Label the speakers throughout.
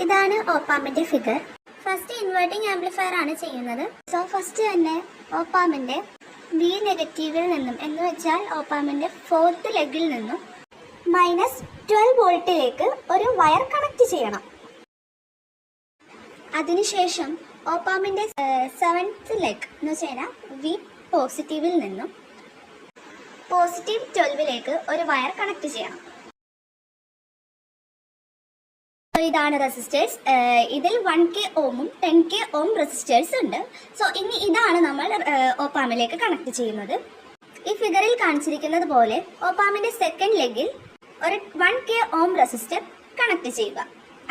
Speaker 1: ഇതാണ് ഓപ്പാമിന്റെ figure. First inverting amplifier ആണ് ചെയ്യുന്നത്. സോ ഫസ്റ്റ് തന്നെ ഓപ്പാമിന്റെ വി നെഗറ്റീവിൽ നിന്നും എന്ന് വെച്ചാൽ ഓപ്പാമിന്റെ ഫോർത്ത് ലെഗിൽ നിന്നും -12 വോൾട്ടിലേക്ക് ഒരു വയർ കണക്ട് ചെയ്യണം. അതിനുശേഷം ഓപ്പാമിന്റെ 7th ലെഗ് എന്ന് വെച്ചാൽ വി പോസിറ്റീവിൽ നിന്നും +12ലേക്ക് ഒരു വയർ കണക്ട് ചെയ്യണം. ഇതാണ് റെസിസ്റ്റേഴ്സ്. ഇതിൽ 1K ഓമും 10K ഓം റെസിസ്റ്റേഴ്സ് ഉണ്ട്. സോ ഇനി ഇതാണ് നമ്മൾ ഓപ്പാമിലേക്ക് കണക്ട് ചെയ്യുന്നത്. ഈ ഫിഗറിൽ കാണിച്ചിരിക്കുന്നത് പോലെ ഓപ്പാമിന്റെ സെക്കൻഡ് ലെഗിൽ ഒരു 1K ഓം റെസിസ്റ്റർ കണക്ട് ചെയ്യുക.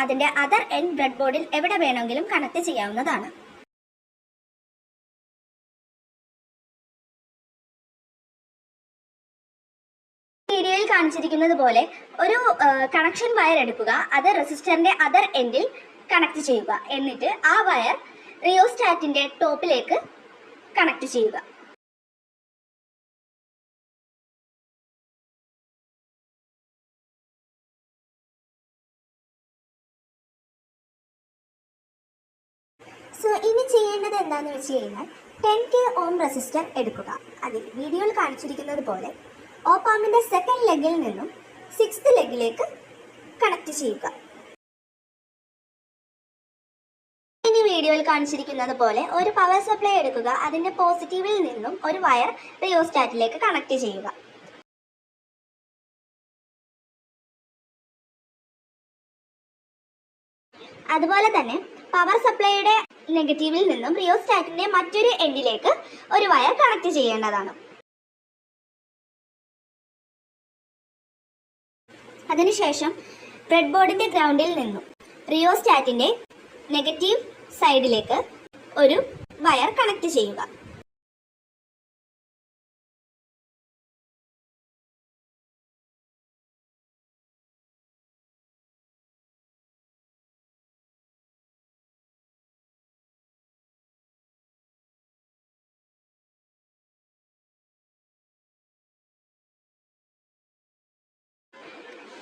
Speaker 1: അതിന്റെ അതർ എൻഡ് ബ്രെഡ് ബോർഡിൽ എവിടെ വേണമെങ്കിലും കണക്ട് ചെയ്യാവുന്നതാണ്. വീഡിയോയിൽ കാണിച്ചിരിക്കുന്നത് പോലെ ഒരു കണക്ഷൻ വയർ എടുക്കുക, അത് റെസിസ്റ്ററിന്റെ അതർ എൻഡിൽ കണക്ട് ചെയ്യുക. എന്നിട്ട് ആ വയർ റിയോസ്റ്റാറ്റിന്റെ ടോപ്പിലേക്ക് കണക്ട് ചെയ്യുക. സോ ഇനി ചെയ്യേണ്ടത് എന്താണെന്ന് വെച്ച് കഴിഞ്ഞാൽ 10K ഓം റെസിസ്റ്റർ എടുക്കുക. അതിൽ വീഡിയോയിൽ കാണിച്ചിരിക്കുന്നത് പോലെ ഓപ്പാമിന്റെ സെക്കൻഡ് ലെഗിൽ നിന്നും 6th ലെഗിലേക്ക് കണക്ട് ചെയ്യുക. ഇനി വീഡിയോയിൽ കാണിച്ചിരിക്കുന്നത് പോലെ ഒരു പവർ സപ്ലൈ എടുക്കുക, അതിന്റെ പോസിറ്റീവിൽ നിന്നും ഒരു വയർ റിയോസ്റ്റാറ്റിലേക്ക് കണക്ട് ചെയ്യുക. അതുപോലെ തന്നെ പവർ സപ്ലൈയുടെ നെഗറ്റീവിൽ നിന്നും റിയോസ്റ്റാറ്റിന്റെ മറ്റൊരു എൻഡിലേക്ക് ഒരു വയർ കണക്ട് ചെയ്യേണ്ടതാണ്. അതിനുശേഷം ബ്രെഡ് ബോർഡിന്റെ ഗ്രൗണ്ടിൽ നിന്നും റിയോസ്റ്റാറ്റിന്റെ നെഗറ്റീവ് സൈഡിലേക്ക് ഒരു വയർ കണക്ട് ചെയ്യുക.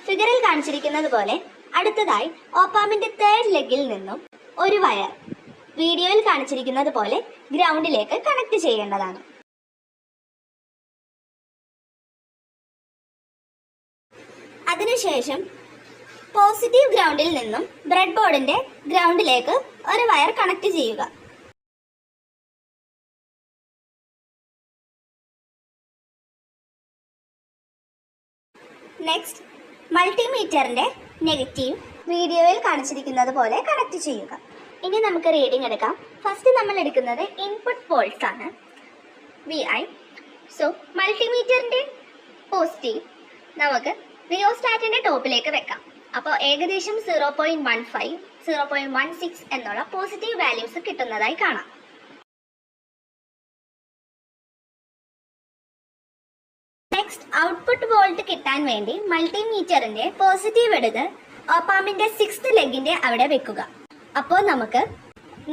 Speaker 1: ഫിഗറിൽ കാണിച്ചിരിക്കുന്നത് പോലെ അടുത്തതായി ഓപ്പാമിന്റെ 3rd ലെഗിൽ നിന്നും ഒരു വയർ വീഡിയോയിൽ കാണിച്ചിരിക്കുന്നത് പോലെ ഗ്രൗണ്ടിലേക്ക് കണക്ട് ചെയ്യേണ്ടതാണ്. അതിനുശേഷം പോസിറ്റീവ് ഗ്രൗണ്ടിൽ നിന്നും ബ്രെഡ് ബോർഡിന്റെ ഗ്രൗണ്ടിലേക്ക് ഒരു വയർ കണക്ട് ചെയ്യുക. നെക്സ്റ്റ് മൾട്ടിമീറ്ററിന്റെ നെഗറ്റീവ് വീഡിയോയിൽ കാണിച്ചിരിക്കുന്നത് പോലെ കണക്ട് ചെയ്യുക. ഇനി നമുക്ക് റീഡിംഗ് എടുക്കാം. ഫസ്റ്റ് നമ്മൾ എടുക്കുന്നത് ഇൻപുട്ട് വോൾട്ട്സ് ആണ്, VI. സോ മൾട്ടിമീറ്ററിന്റെ പോസിറ്റീവ് നമുക്ക് റിയോസ്റ്റാറ്റിന്റെ ടോപ്പിലേക്ക് വെക്കാം. അപ്പോൾ ഏകദേശം 0.15, 0.16 എന്നുള്ള പോസിറ്റീവ് വാല്യൂസ് കിട്ടുന്നതായി കാണാം. നെക്സ്റ്റ് ഔട്ട്പുട്ട് വോൾട്ട് കിട്ടാൻ വേണ്ടി മൾട്ടിമീറ്ററിന്റെ പോസിറ്റീവ് എടുത്ത് ഓപ്പാമിന്റെ 6th ലെഗിന്റെ അവിടെ വെക്കുക. അപ്പോൾ നമുക്ക്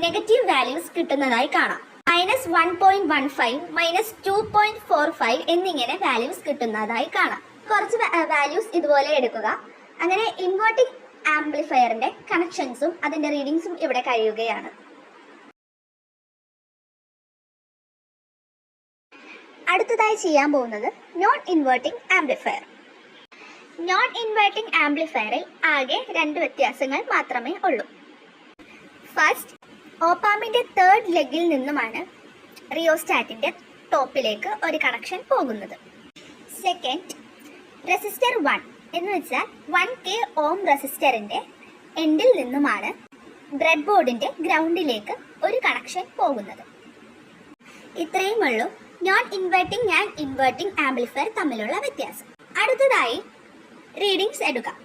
Speaker 1: നെഗറ്റീവ് വാല്യൂസ് കിട്ടുന്നതായി കാണാം. -1.15, -2.45 എന്നിങ്ങനെ വാല്യൂസ് കിട്ടുന്നതായി കാണാം. കുറച്ച് വാല്യൂസ് ഇതുപോലെ എടുക്കുക. അങ്ങനെ ഇൻവേർട്ടിംഗ് ആംപ്ലിഫയറിന്റെ കണക്ഷൻസും അതിന്റെ റീഡിങ്സും ഇവിടെ കഴിയുകയാണ്. അടുത്തതായി ചെയ്യാൻ പോകുന്നത് non inverting amplifier. Non inverting ആംപ്ലിഫയറിൽ ആകെ 2 വ്യത്യാസങ്ങൾ മാത്രമേ ഉള്ളൂ. ഫസ്റ്റ്, ഓപ്പാമിന്റെ 3rd ലെഗിൽ നിന്നുമാണ് റിയോസ്റ്റാറ്റിന്റെ ടോപ്പിലേക്ക് ഒരു കണക്ഷൻ പോകുന്നത്. സെക്കൻഡ്, റെസിസ്റ്റർ 1 എന്ന് വെച്ചാൽ 1K ഓം റെസിസ്റ്ററിന്റെ എൻഡിൽ നിന്നുമാണ് ബ്രെഡ് ബോർഡിന്റെ ഗ്രൗണ്ടിലേക്ക് ഒരു കണക്ഷൻ പോകുന്നത്. ഇത്രയും ഉള്ളൂ non inverting and inverting amplifier തമ്മിലുള്ള വ്യത്യാസം. അടുത്തതായി റീഡിങ്സ് എടുക്കാം.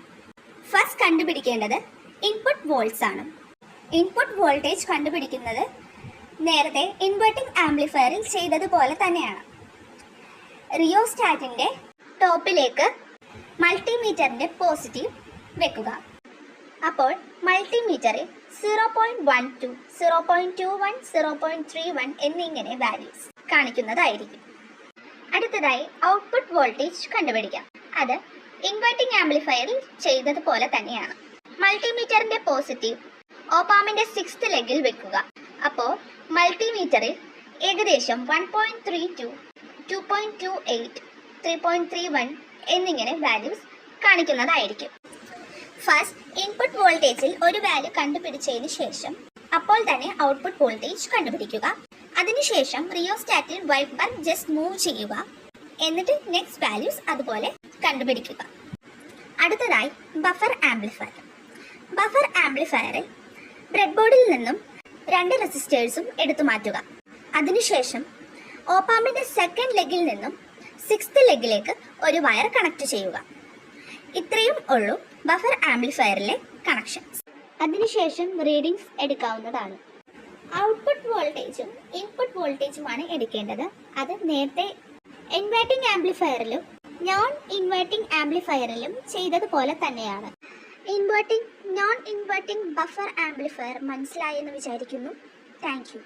Speaker 1: ഫസ്റ്റ് കണ്ടുപിടിക്കേണ്ടത് ഇൻപുട്ട് വോൾട്ട്സ് ആണ്. ഇൻപുട്ട് വോൾട്ടേജ് കണ്ടുപിടിക്കുന്നത് നേരത്തെ ഇൻവേർട്ടിംഗ് ആംപ്ലിഫയറിൽ ചെയ്തതുപോലെ തന്നെയാണ്. റിയോസ്റ്റാറ്റിന്റെ ടോപ്പിലേക്ക് മൾട്ടിമീറ്ററിന്റെ പോസിറ്റീവ് വെക്കുക. അപ്പോൾ മൾട്ടിമീറ്ററിൽ 0.12, 0.21, 0.31 എന്നിങ്ങനെ വാല്യൂസ് കാണിക്കുന്നതായിരിക്കും. അടുത്തതായി ഔട്ട്പുട്ട് വോൾട്ടേജ് കണ്ടുപിടിക്കാം. അത് ഇൻവെർട്ടിംഗ് ആംപ്ലിഫയറിൽ ചെയ്തതുപോലെ തന്നെയാണ്. മൾട്ടിമീറ്ററിന്റെ പോസിറ്റീവ് ഓപ്പാമിന്റെ 6th ലെഗിൽ വെക്കുക. അപ്പോൾ മൾട്ടിമീറ്ററിൽ ഏകദേശം 1.32, 2.28, 3.31 എന്നിങ്ങനെ വാല്യൂസ് കാണിക്കുന്നതായിരിക്കും. ഫസ്റ്റ് ഇൻപുട്ട് വോൾട്ടേജിൽ ഒരു വാല്യൂ കണ്ടുപിടിച്ചതിന് ശേഷം അപ്പോൾ തന്നെ ഔട്ട്പുട്ട് വോൾട്ടേജ് കണ്ടുപിടിക്കുക. അതിനുശേഷം റിയോസ്റ്റാറ്റിൽ വൈപ്പർ ജസ്റ്റ് മൂവ് ചെയ്യുക. എന്നിട്ട് നെക്സ്റ്റ് വാല്യൂസ് അതുപോലെ കണ്ടുപിടിക്കുക. അടുത്തതായി ബഫർ ആംപ്ലിഫയർ. ബഫർ ആംപ്ലിഫയറിൽ ബ്രെഡ് ബോർഡിൽ നിന്നും 2 റെസിസ്റ്റേഴ്സും എടുത്തു മാറ്റുക. അതിനുശേഷം ഓപ്പാമിന്റെ 2nd ലെഗിൽ നിന്നും 6th ലെഗിലേക്ക് ഒരു വയർ കണക്ട് ചെയ്യുക. ഇത്രയും ഉള്ളൂ ബഫർ ആംപ്ലിഫയറിലെ കണക്ഷൻസ്. അതിനുശേഷം റീഡിങ്സ് എടുക്കാവുന്നതാണ്. ഔട്ട്പുട്ട് വോൾട്ടേജും ഇൻപുട്ട് വോൾട്ടേജുമാണ് എടുക്കേണ്ടത്. അത് നേരത്തെ ഇൻവെർട്ടിംഗ് ആംപ്ലിഫയറിലും നോൺ ഇൻവെർട്ടിംഗ് ആംപ്ലിഫയറിലും ചെയ്തതുപോലെ തന്നെയാണ്. Inverting non inverting buffer amplifier മനസ്സിലായെന്ന് വിചാരിക്കുന്നു. Thank you.